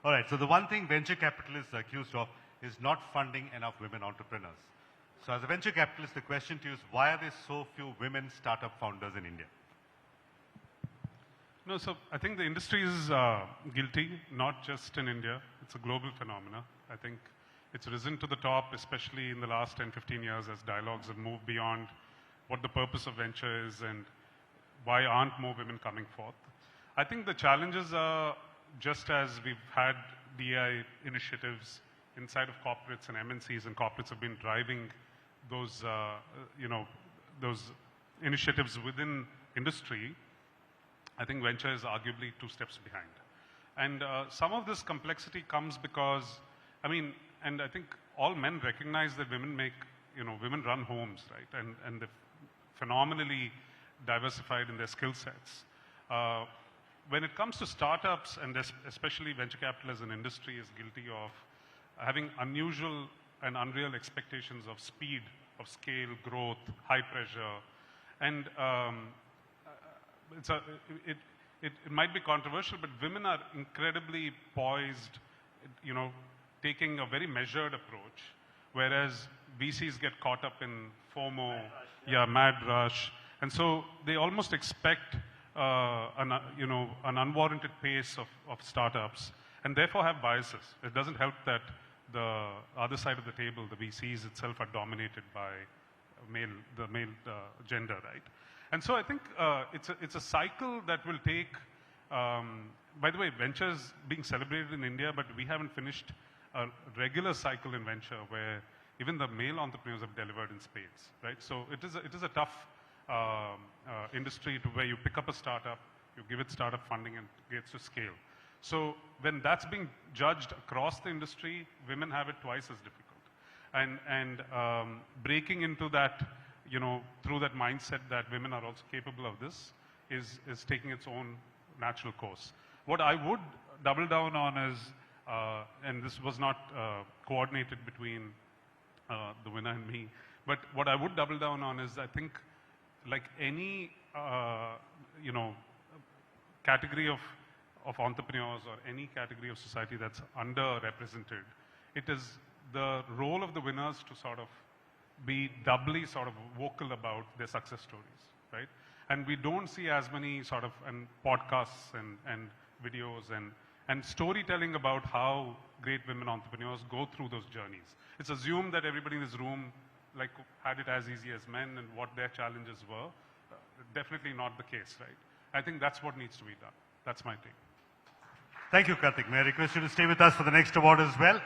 All right, so the one thing venture capitalists are accused of is not funding enough women entrepreneurs. So as a venture capitalist, the question to you is, why are there so few women startup founders in India? No, so I think the industry is guilty, not just in India. It's a global phenomena. I think it's risen to the top, especially in the last 10, 15 years as dialogues have moved beyond what the purpose of venture is and why aren't more women coming forth. I think the challenges are just as we've had DI initiatives inside of corporates and MNCs, and corporates have been driving those, those initiatives within industry. I think venture is arguably 2 steps behind. And some of this complexity comes because, and I think all men recognize that women women run homes, right? And they're phenomenally diversified in their skill sets. When it comes to startups, and especially venture capital as an industry is guilty of having unusual and unreal expectations of speed, of scale, growth, high pressure. And it might be controversial, but women are incredibly poised, taking a very measured approach, whereas VCs get caught up in FOMO, mad rush, and so they almost expect an unwarranted pace of startups, and therefore have biases. It doesn't help that the other side of the table, the VCs itself, are dominated by the male gender, right? And so I think it's a cycle that will take, by the way, venture is being celebrated in India, but we haven't finished a regular cycle in venture where even the male entrepreneurs have delivered in spades, right? So it is a tough industry where you pick up a startup, you give it startup funding, and it gets to scale. So when that's being judged across the industry, women have it twice as difficult. And breaking into that, through that mindset that women are also capable of this is taking its own natural course. What I would double down on is, and this was not coordinated between the winner and me, but what I would double down on is, I think, like any category of entrepreneurs or any category of society that's underrepresented, it is the role of the winners to sort of be doubly sort of vocal about their success stories, right? And we don't see as many sort of podcasts and videos and storytelling about how great women entrepreneurs go through those journeys. It's assumed that everybody in this room had it as easy as men and what their challenges were. Definitely not the case, right? I think that's what needs to be done. That's my take. Thank you, Karthik. May I request you to stay with us for the next award as well?